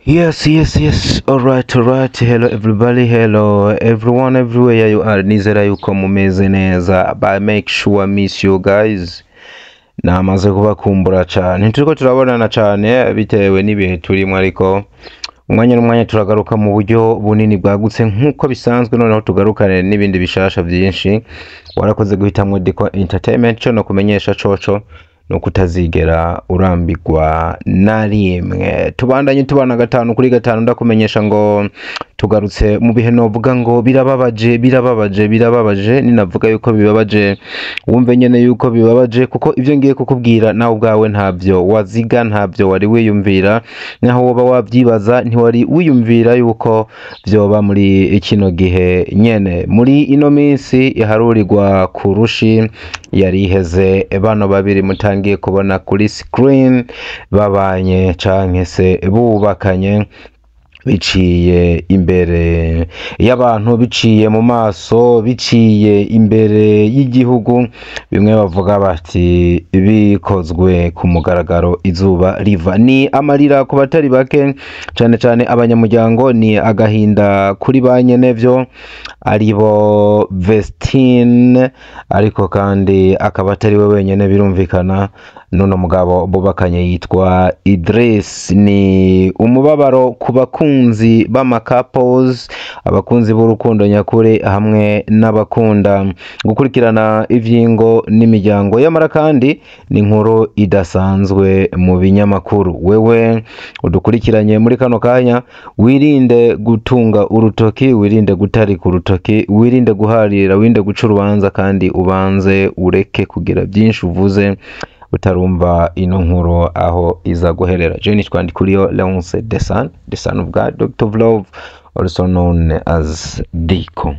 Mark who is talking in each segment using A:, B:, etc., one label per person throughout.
A: Yes. Alright. Hello everybody. Hello everyone, everywhere you are. Nizera yuko mumeze neza. But make sure miss you guys. Namaze kubakumbura cyane. Turiko turabonana cyane bitewe n'ibihe turimo, ariko umwanya n'umwanya turagaruka mu buryo bunini bwagutse nkuko bisanzwe, noneho tugarukane n'ibindi bishasha byinshi. Warakoze guhitamwe Diko Entertainment, cyo no kumenyesha coco no kutazigera urambirwa na rimwe. Tubandanye tubana gatanu kuri gatanu ndakumenyesha ngo tugarutse mu bihe novuga ngo birababaje. Ninavuga yuko bibabaje wumve nyene yuko bibabaje, kuko ivyo ngiye kukubwira nawe ubwawe ntavyo waziga, ntavyo wari wiyumvira, naho woba wavyibaza ntiwari wiyumvira yuko vyoba muri kino gihe nyene. Muri ino minsi iharurirwa kurushi yari iheze, bano babiri mutangiye kubona kuri screen babanye canke se bubakanye biciye imbere y'abantu, biciye mu maso, biciye imbere y'igihugu, bimwe bavuga bati bikozwe ku mugaragaro izuba riva. Ni amarira ku batari bake, cyane abanyamuryango, ni agahinda kuri banyenevyo aribo Vestine, ariko kandi akaba atari we wenyene birumvikana. Nuno mugabo bubakanye yitwa Idris. Ni umubabaro ku bakunzi b'ama couples, abakunzi b'urukundo nyakuri hamwe n'abakunda gukurikirana ivyingo n'imiryango y'amara, kandi ni inkuru idasanzwe mu binyamakuru. Wewe udukurikiranye muri kano kanya, wirinde gutunga urutoki, wirinde gutarika urutoki, wirinde guharira, wirinde guca urubanza, kandi ubanze ureke kugira byinshi uvuze utarumva ino nkuru aho iza guherera. Jeni twandikuriyo Leonce the son of God, Doctor of Love, also known as Diko.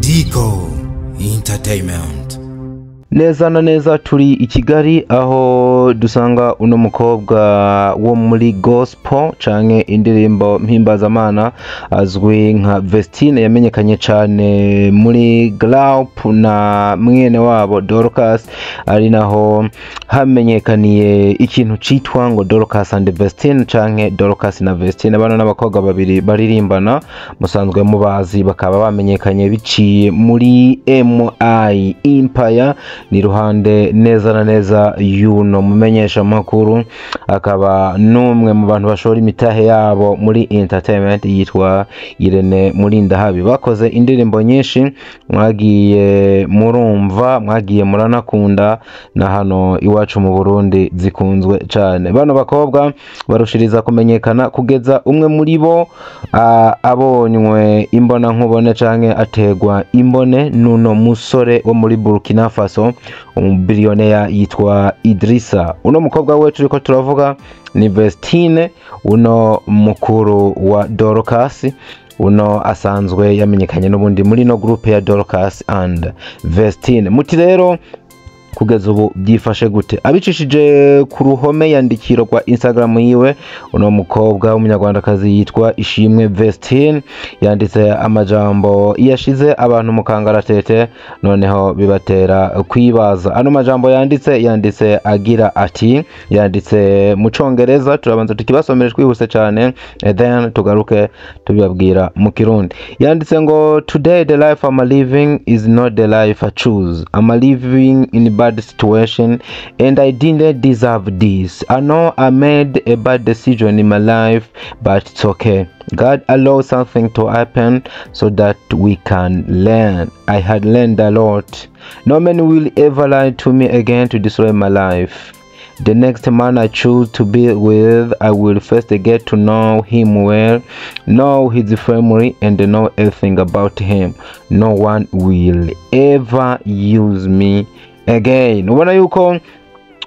B: Diko Entertainment.
A: Neza na neza turi i Kigali, aho dusanga uno mukobwa wo muri gospel canke indirimbo mpimbazamana azwi nka Vestine, yamenyekanye cyane muri Group na mwene wabo Dorcas, ari naho hamenyekaniye ikintu citwa ngo Dorcas and Vestine canke Dorcas na Vestine. Bano n'abakobwa babiri baririmbana, musanzwe mubazi, bakaba bamenyekanye biciye muri MI Empire. Ni ruhande neza na neza yuno mumenyesha makuru, akaba numwe mu bantu bashora imitahe yabo muri entertainment, yitwa Irene Murindahabi. Bakoze indirimbo nyinshi mwagiye murumva, mwagiye muranakunda, na hano iwacu mu Burundi zikunzwe cyane. Bano bakobwa barushiriza kumenyekana kugeza umwe muri bo abonywe imbona nkubone canke ategwa imbone nuno musore wo muri Burkina Faso, umubilionea yitwa Idrissa. Uno mukobwa we turiko turavuga ni Vestine, uno mukuru wa Dorcas. Uno asanzwe yamenyekanye n'ubundi muri no group ya Dorcas and Vestine. Muti rero kugeza ubu byifashe gute? Abicishije ku ruhome yandikiro kwa Instagram yiwe, uno mukobwa w'umunyarwandakazi yitwa Ishimwe Vestine yanditse amajambo yashize abantu mu kangaratete, noneho bibatera kwibaza. Ano majambo yanditse agira ati, yanditse mu Congereza, turabanza tukibasomera twihuse cyane, then tugaruke tubibabwira mu Kirundi. Yanditse ngo, today the life I'm living is not the life I choose. I'm living in bad situation and I didn't deserve this. I know I made a bad decision in my life, but it's okay. God allowed something to happen so that we can learn. I had learned a lot. No man will ever lie to me again to destroy my life. The next man I choose to be with, I will first get to know him well, know his family, and know everything about him. No one will ever use me again. Ubona yuko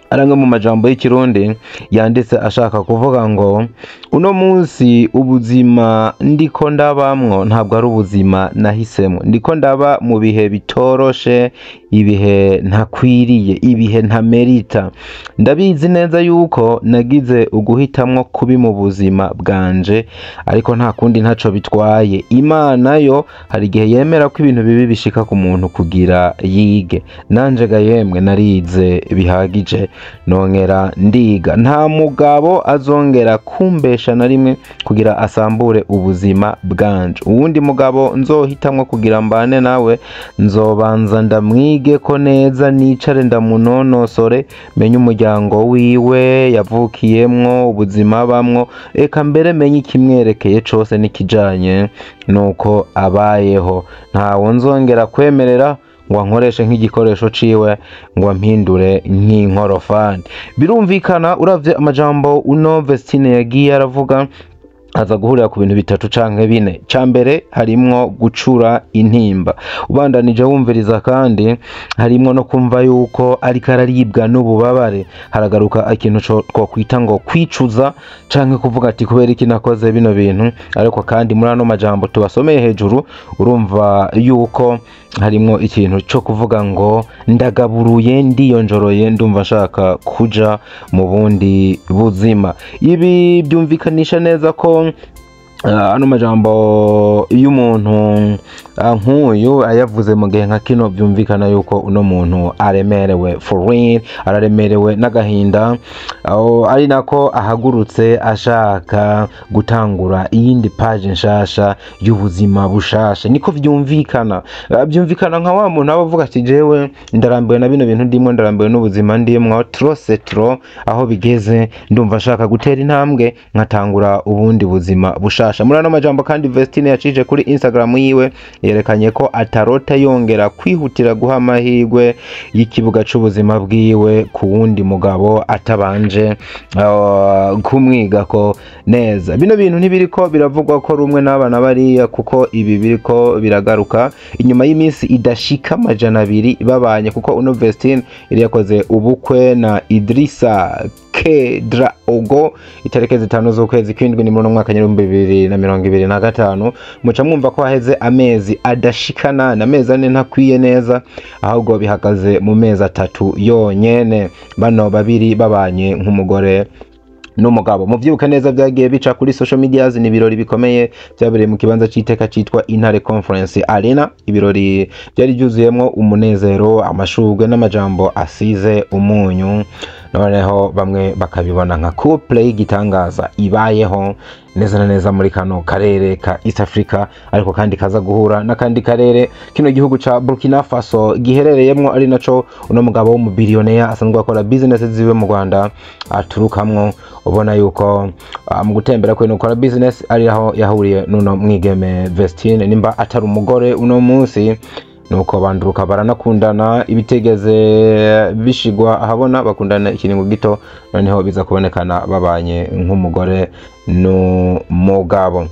A: aramwe mu majambo y'ikirundi yanditse ashaka kuvuga ngo uno munsi ubuzima ndiko ndabamwo ntabwo ari ubuzima nahisemo, ndiko ndaba mu bihe bitoroshe, ibihe ntakwiriye, ibihe ntamerita. Ndabizi neza yuko nagize uguhitamwo kubi mu buzima bwanje, ariko nta kundi ntaco bitwaye. Imana yo hari igihe yemera ko ibintu bibi bishika ku muntu kugira yige. Nanje ga yemwe narize bihagije, nongera ndiga. Nta mugabo azongera kumbesha na rimwe kugira asambure ubuzima bwanje. Uwundi mugabo nzohitamwo kugira mbane nawe, nzobanza ndamwige ko neza, nicare ndamunonosore, menye umuryango wiwe yavukiyemwo, ubuzima bamwo, eka mbere menye ikimwerekeye cose nikijanye nuko abayeho. Ntawo nzongera kwemerera ngo nkoreshe nk'igikoresho ciwe ngo mpindure nk'inkorofani. Birumvikana uravye amajambo uno Vestine yagiye aravuga, aza guhurira ku bintu bitatu canke bine. Cambere harimwo gucura intimba, ubandanije wumviriza kandi harimwo no kumva yuko ariko araribwa n'ububabare. Haragaruka ikintu two kwita ngo kwicuza canke kuvuga ati kubera iki nakoze bino bintu. Ariko kandi muri ano majambo tubasomeye hejuru urumva yuko harimwo ikintu cyo kuvuga ngo ndagaburuye, ndiyonjoroye, ndumva nshaka kuja mu bundi buzima. Ibi byumvikanisha neza ko ano majambo y'umuntu nk'uyu ayavuze mu gihe nka kino, byumvikana yuko uno muntu aremerewe for real, araremerewe n'agahinda, ari nako ahagurutse ashaka gutangura iyindi page nshasha y'ubuzima bushasha. Niko byumvikana nka wa muntu abavuga ati jewe ndarambiwe na bino bintu ndimo, ndarambiwe n'ubuzima ndimwo, trop aho bigeze, ndumva ashaka gutera intambwe nkatangura ubundi buzima bushasha. Muri ano majambo kandi Vestine yacije kuri Instagram yiwe yerekanye ko atarota yongera kwihutira guha amahirwe y'ikibuga c'ubuzima bwiwe ku wundi mugabo atabanje kumwiga ko neza. Bino bintu ntibiriko biravugwa ko rumwe n'abana bariya, kuko ibi biriko biragaruka inyuma y'iminsi idashika 200 babanye, kuko uno Vestine yari yakoze ubukwe na Idrissa Kedraogo itariki 5 z'ukwezi kw'indwi ni mu mwaka 2025. Muca mwumva ko haheze amezi adashikana na mezi ane ntakwiye neza, ahubwo bihagaze mu mezi 3 yonyene. Bano babiri babanye nk'umugore n'umugabo. Muvyibuka neza byagiye bica kuri social medias, ni birori bikomeye byabereye mu kibanza c'iteka citwa Intare Conference Arena. Ibirori byari byuzuyemwo umunezero, amashugwe n'amajambo asize umunyu. Noneho bamwe bakabibona nka couple y'igitangaza ibayeho neza na neza muri kano karere ka East Africa, ariko kandi kaza guhura n'akandi karere, kino gihugu ca Burkina Faso giherereyemwo, ari naco uno mugabo w'umubillionaire asanzwe akora business ziwe mu Rwanda aturukamwo. Ubona yuko mu gutembera kwe no gukora business ari aho yahuriye nuno mwigeme Vestine, nimba atari umugore uno munsi, nuko banduruka baranakundana, ibitegeze bishigwa ahabona, bakundana ikiringo gito, noneho biza kubonekana babanye nk'umugore n'umugabo.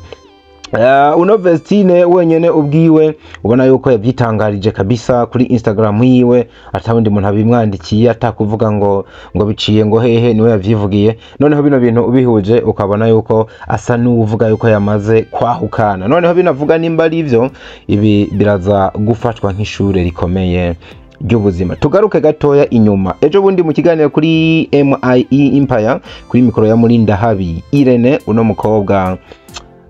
A: Uno Vestine wenyene ubwiwe ubona yuko yavyitangarije kabisa kuri Instagram yiwe, atabundi muntu abimwandikiye, atakuvuga ngo biciye ngo hehe, niwe yavyivugiye. Noneho bino bintu ubihuje ukabona yuko asa n'uvuga yuko yamaze kwahukana. Noneho binavuga nimba ari ivyo, ibi biraza gufatwa nk'ishure rikomeye ry'ubuzima. Tugaruke gatoya inyuma. Ejo bundi mu kiganiro kuri MIE Empire kuri mikoro ya Murinda Habi Irene, uno mukobwa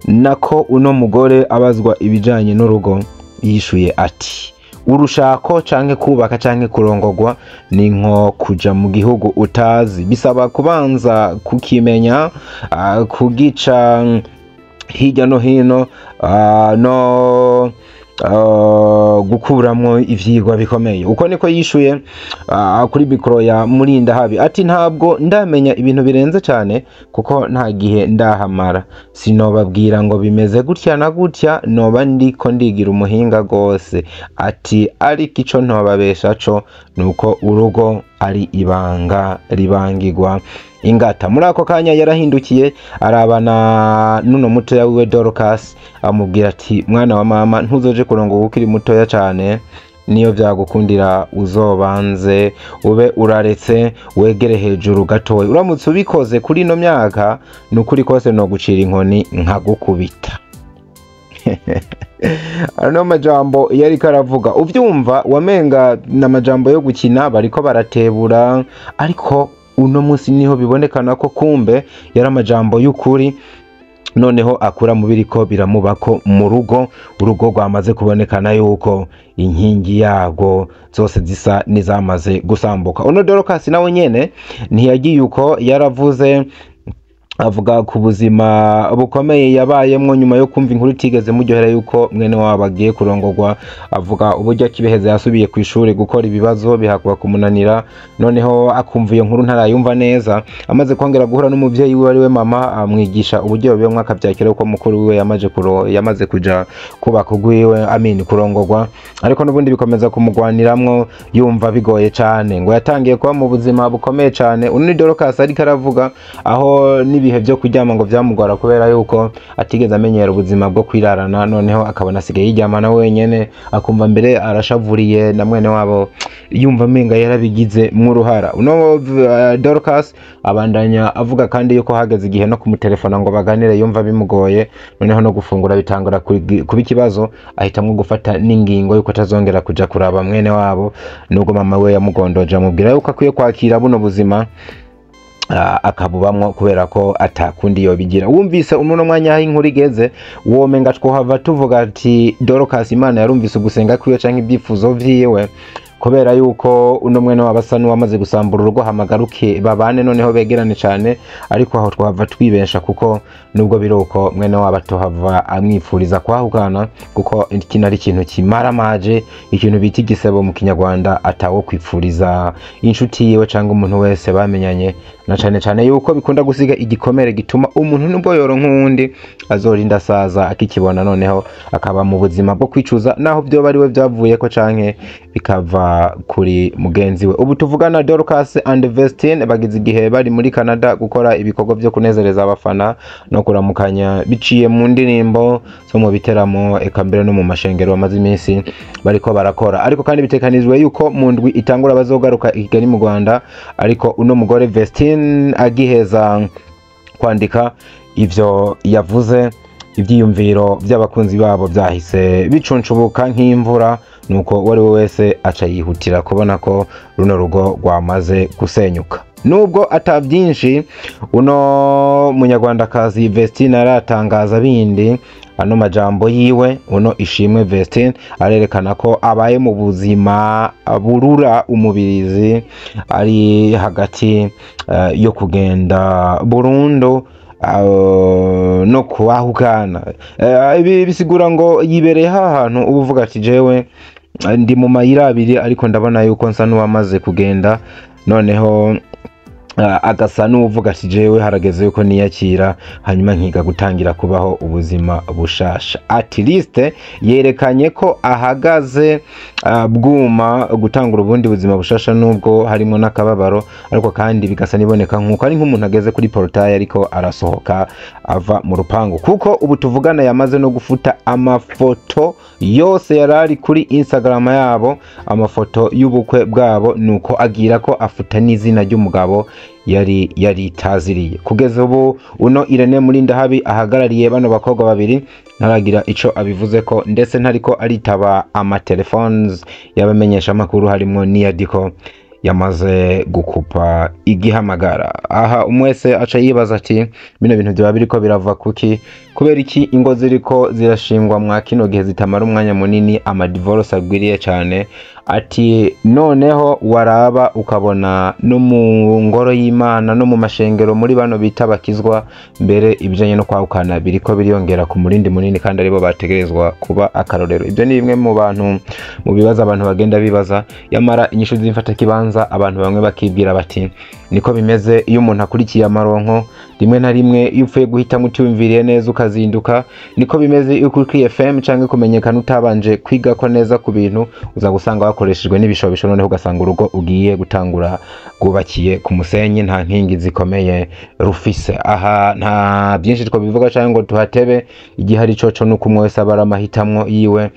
A: nako uno mugore abazwa ibijanye n'urugo, yishuye ati urushako canke kubaka canke kurongorwa ni nko kuja mu gihugu utazi, bisaba kubanza kukimenya, kugica hirya no hino, no gukuramwo ivyigwa bikomeye. Uko niko yishuye kuri mikoro ya Murinda Habi, ati ntabwo ndamenya ibintu birenze cyane kuko nta gihe ndahamara, sinobabwira ngo bimeze gutya na gutya, noba ndiko ndigira umuhinga gose. Ati ariko ico ntobabesha co nuko urugo ari ibanga ribangirwa ingata. Muri ako kanya yarahindukiye arabana nuno mutoya wiwe Dorcas, amubwira ati mwana wa mama ntuzoje kurongo ukiri mutoya cyane, niyo byagukundira uzobanze ube uraretse wegere hejuru gatoya. Uramutse ubikoze kuri ino myaka nukuri kose no gucira inkoni nkagukubita. Ano majambo yari karavuga uvyumva wamenga na majambo yo gukina bariko baratebura, ariko uno munsi niho bibonekana ko kumbe yari amajambo y'ukuri, noneho akura mu biriko biramubako mu rugo. Urugo rwamaze kubonekana yuko inkingi yago zose zisa nizamaze gusambuka. Uno Dorcas nawe nyene ntiyagiye uko, yaravuze avuga ku buzima bukomeye yabayemwo nyuma yo kumva inkuru itigeze muryohera yuko mwene wabo agiye kurongorwa. Avuga uburyo Kibeheza yasubiye ku ishuri gukora ibibazo bihakwa kumunanira, noneho akumva iyo nkuru ntarayumva neza. Amaze kongera guhura n'umuvyeyi we ari we mama, amwigisha uburyo bibe mwaka byakira uko mukuru we yamaze kuja kubaka ugwiwe kurongorwa, ariko n'ubundi bikomeza kumugwaniramwo yumva bigoye cane. Ngo yatangiye kuba mu buzima bukomeye cane. Uno Dorcas ariko aravuga aho ibihe byo kuryama ngo byamugwara kubera yuko atigeze amenyera ubuzima bwo kwirarana, noneho akabona asigaye yiryamana wenyene, akumva mbere arashavuriye na mwene wabo, yumva amenga yarabigize mw'uruhara. Uno Dorcas abandanya avuga kandi yuko hageze igihe no kumutelefona ngo baganire yumva bimugoye, noneho no gufungura bitangura kuba ikibazo, ahitamwo gufata n'ingingo yuko atazongera kuja kuraba mwene wabo, nubwo mama we yamugondoje amubwira yuko akwiye kwakira buno buzima akabubamwo kubera ko atakundi yobigira. Wumvise uno mwanya aho inkuru igeze womenga twohava tuvuga ati Dorcas Imana yarumvise ugusenga kwiwe canke ibyifuzo vyiwe, kubera yuko uno mwene wabasa n'uwamaze gusambura urugo hamagaruke babane noneho begerane cane. Ariko aho twahava twibesha, kuko nubwo biruko mwene waba tohava amwifuriza kwahukana, kuko iki ari ikintu kimara maje, ikintu bita igisebo mu Kinyarwanda atawo kwifuriza inshuti yiwe canke umuntu wese bamenyanye, na cane cane yuko bikunda gusiga igikomere gituma umuntu nubwo yoronka uwundi azorinda saza akikibona, noneho akaba mu buzima bwo kwicuza naho byo bari we byavuye ko canke bikava kuri mugenzi we. Ubu tuvugana Dorcas and Vestine bagize igihe bari muri Canada gukora ibikorwa byo kunezereza abafana no kuramukanya biciye mu ndirimbo zo mu biteramo, eka mbere no mu mashengero bamaze iminsi bariko barakora. Ariko kandi bitekanizwe yuko mu ndwi itangura bazogaruka i Kigali mu Rwanda, ariko uno mugore Vestine agiheza kwandika ivyo yavuze, ivyiyumviro by'abakunzi babo byahise bicuncubuka nk'imvura, nuko wari wese aca yihutira kubona ko runo rugo rwamaze gusenyuka. Nubwo atabyinshi uno munyarwandakazi Vestine aratangaza bindi, ano majambo yiwe uno Ishimwe Vestine arerekana ko abaye mu buzima burura umubirizi, ari hagati yo kugenda burundu no kuahukana. Ibi bisigura ngo yibereye ahantu ubuvuga ati jewe ndi mu mayira abiri, ariko ndabona yuko nsa n'uwamaze kugenda, noneho agasa n'uvuga ati jewe harageze yuko niyakira hanyuma nkiga gutangira kubaho ubuzima bushasha. At least yerekanye ko ahagaze bwuma gutangura ubundi buzima bushasha, nubwo harimo n'akababaro, ariko kandi bigasa niboneka nkuko ari nk'umuntu ageze kuri portail ariko arasohoka ava mu rupangu, kuko ubu tuvugana yamaze no gufuta amafoto yose yarari kuri Instagram yabo, amafoto y'ubukwe bwabo, nuko agira ko afuta n'izina ry'umugabo yari itaziriye. Kugeza ubu uno Irene Murindahabi ahagarariye bano bakobwa babiri ntaragira ico abivuze ko, ndetse ntariko aritaba amatelefons y'abamenyesha makuru harimo niyadiko yamaze gukupa igihamagara. Aha umwese aca yibaza ati bino bintu bya biriko birava kuki, kubera iki ingo ziriko zirashingwa mwa kino gihe zitamara umwanya munini, ama divorce agwiriye cyane. Ati noneho waraba ukabona no mu ngoro y'Imana no mu mashengero muri bano bita bakizwa, mbere ibijanye no kwahukana biriko biriyongera ku murindi munini, kandi aribo bategerezwa kuba akarorero. Ibyo ni bimwe mu bantu mu bibaza abantu bagenda bibaza, yamara inyishu zimfata kibanza abantu bamwe bakibwira bati niko bimeze iyo umuntu akurikiye amaronko, rimwe na rimwe iyo upfuye guhita mutiyumviriye neza ukazinduka, niko bimeze iyo ukurikiye FM canke kumenyekana utabanje kwiga ko neza ku bintu, uza gusanga wakoreshejwe n'ibishobisho, noneho ugasanga urugo ugiye gutangura gubakiye ku musenyi, nta nkingi zikomeye rufise. Aha nta byinshi two bivuga cyangwa ngo tuhatebe, igihe ari coco nuko umwe wese abara amahitamwo yiwe.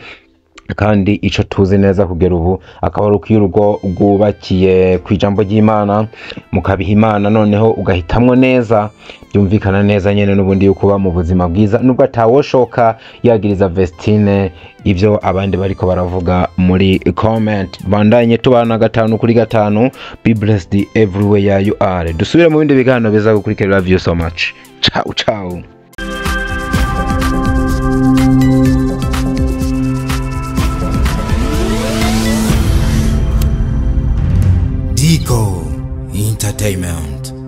A: kandi ico tuzi neza kugera ubu akaba ari uko urugo rwubakiye ku ijambo ry'Imana mukabiha Imana noneho ugahitamwo neza byumvikana neza nyene n'ubundi yuko uba mu buzima bwiza nubwo atawoshoka yagiriza Vestine ibyo abandi bariko baravuga muri comment. Bandanye tubana 5 kuri 5. Be blessed everywhere you are. Dusubire mu bindi biganiro biza gukurikira. Love you so much. Ciao ciao.
B: Dico Entertainment.